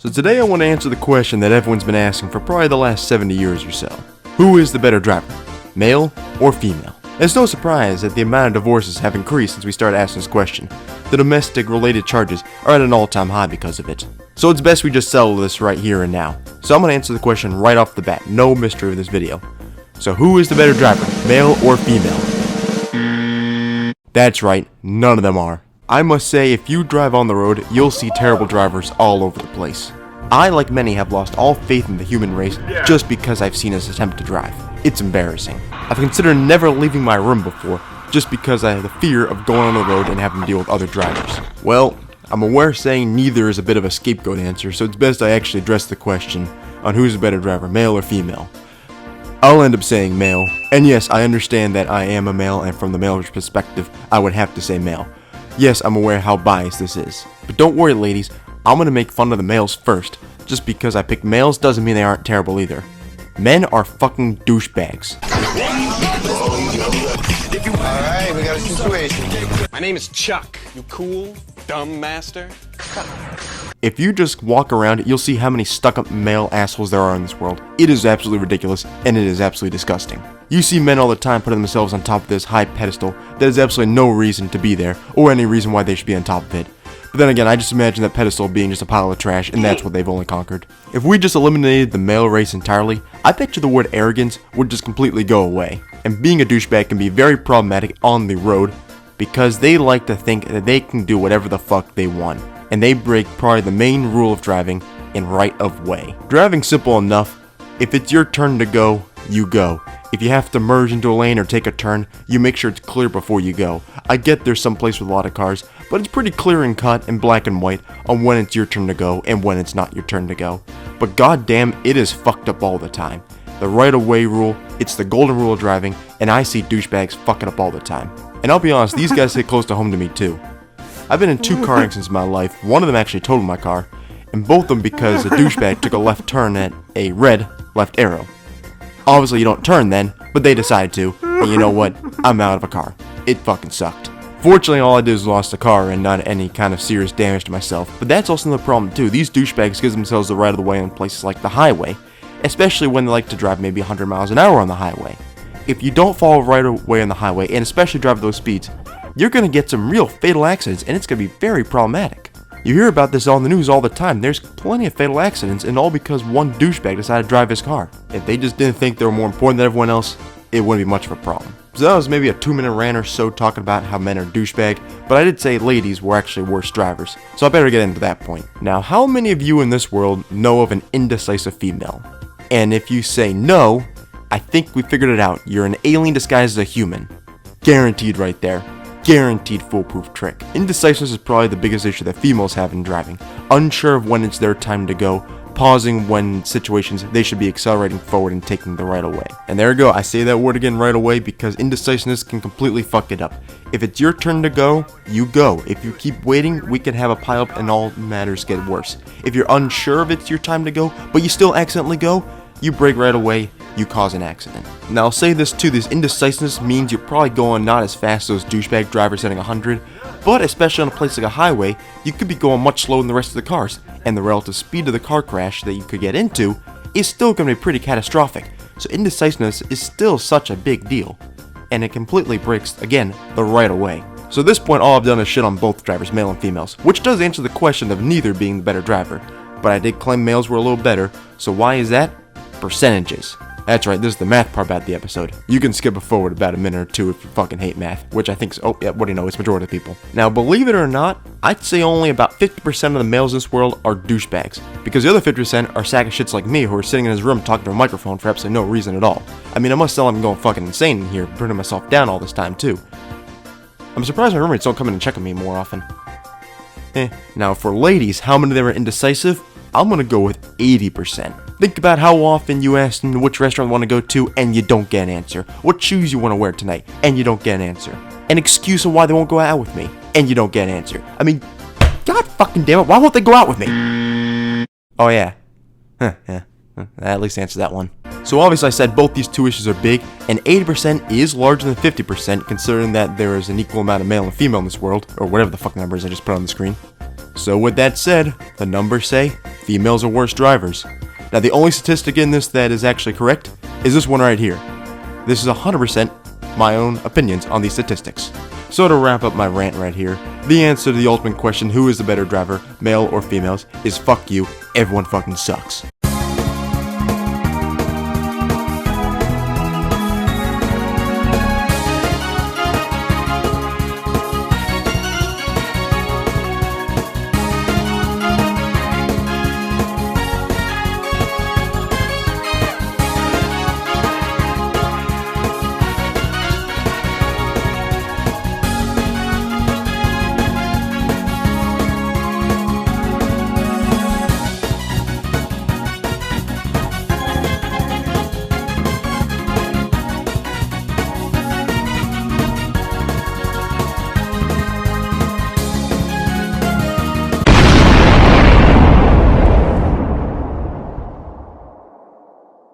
So today I want to answer the question that everyone's been asking for probably the last 70 years or so. Who is the better driver, male or female? It's no surprise that the amount of divorces have increased since we started asking this question. The domestic related charges are at an all-time high because of it. So it's best we just settle this right here and now. So I'm going to answer the question right off the bat, no mystery with this video. So who is the better driver, male or female? That's right, none of them are. I must say, if you drive on the road, you'll see terrible drivers all over the place. I, like many, have lost all faith in the human race just because I've seen us attempt to drive. It's embarrassing. I've considered never leaving my room before just because I have the fear of going on the road and having to deal with other drivers. Well, I'm aware saying neither is a bit of a scapegoat answer, so it's best I actually address the question on who's a better driver, male or female. I'll end up saying male, and yes, I understand that I am a male, and from the male's perspective, I would have to say male. Yes, I'm aware how biased this is. But don't worry, ladies, I'm gonna make fun of the males first. Just because I picked males doesn't mean they aren't terrible either. Men are fucking douchebags. Alright, we got a situation. My name is Chuck. You cool, dumb master? If you just walk around, you'll see how many stuck-up male assholes there are in this world. It is absolutely ridiculous, and it is absolutely disgusting. You see men all the time putting themselves on top of this high pedestal that has absolutely no reason to be there, or any reason why they should be on top of it. But then again, I just imagine that pedestal being just a pile of trash, and that's what they've only conquered. If we just eliminated the male race entirely, I bet you the word arrogance would just completely go away. And being a douchebag can be very problematic on the road, because they like to think that they can do whatever the fuck they want. And they break probably the main rule of driving in right of way. Driving's simple enough. If it's your turn to go, you go. If you have to merge into a lane or take a turn, you make sure it's clear before you go. I get there's some place with a lot of cars, but it's pretty clear and cut in black and white on when it's your turn to go and when it's not your turn to go. But goddamn, it is fucked up all the time. The right of way rule, it's the golden rule of driving, and I see douchebags fucking up all the time. And I'll be honest, these guys hit close to home to me too. I've been in 2 car accidents in my life. One of them actually totaled my car, and both of them because a douchebag took a left turn at a red left arrow. Obviously you don't turn then, but they decided to, and you know what? I'm out of a car. It fucking sucked. Fortunately, all I did was lost a car and not any kind of serious damage to myself, but that's also another problem too. These douchebags give themselves the right of the way on places like the highway, especially when they like to drive maybe 100 miles an hour on the highway. If you don't follow right of way on the highway, and especially drive at those speeds, you're going to get some real fatal accidents, and it's going to be very problematic. You hear about this on the news all the time. There's plenty of fatal accidents, and all because one douchebag decided to drive his car. If they just didn't think they were more important than everyone else, it wouldn't be much of a problem. So that was maybe a 2-minute rant or so talking about how men are douchebag, but I did say ladies were actually worse drivers, so I better get into that point. Now, how many of you in this world know of an indecisive female? And if you say no, I think we figured it out. You're an alien disguised as a human. Guaranteed right there. Guaranteed foolproof trick. Indecisiveness is probably the biggest issue that females have in driving. Unsure of when it's their time to go, pausing when situations they should be accelerating forward and taking the right away. And there you go, I say that word again, right away, because indecisiveness can completely fuck it up. If it's your turn to go, you go. If you keep waiting, we can have a pileup and all matters get worse. If you're unsure if it's your time to go, but you still accidentally go, you brake right away, you cause an accident. Now I'll say this too, this indecisiveness means you're probably going not as fast as those douchebag drivers hitting 100, but especially on a place like a highway, you could be going much slower than the rest of the cars, and the relative speed of the car crash that you could get into is still going to be pretty catastrophic. So indecisiveness is still such a big deal, and it completely breaks, again, the right of way. So at this point all I've done is shit on both drivers, male and females, which does answer the question of neither being the better driver, but I did claim males were a little better, so why is that? Percentages. That's right, this is the math part about the episode. You can skip it forward about a minute or two if you fucking hate math, which I think is, oh yeah, what do you know, it's majority of people. Now, believe it or not, I'd say only about 50% of the males in this world are douchebags, because the other 50% are sack of shits like me who are sitting in his room talking to a microphone for absolutely no reason at all. I mean, I must tell I'm going fucking insane in here, burning myself down all this time too. I'm surprised my roommates don't come in and check on me more often. Now for ladies, how many of them are indecisive? I'm gonna go with 80%. Think about how often you ask them which restaurant you want to go to and you don't get an answer. What shoes you want to wear tonight and you don't get an answer. An excuse of why they won't go out with me and you don't get an answer. I mean, god fucking damn it, why won't they go out with me? Oh yeah. Yeah. That at least answers that one. So obviously I said both these two issues are big, and 80% is larger than 50% considering that there is an equal amount of male and female in this world, or whatever the fuck numbers I just put on the screen. So with that said, the numbers say females are worse drivers. Now the only statistic in this that is actually correct is this one right here. This is 100% my own opinions on these statistics. So to wrap up my rant right here, the answer to the ultimate question, who is the better driver, male or females, is fuck you, everyone fucking sucks.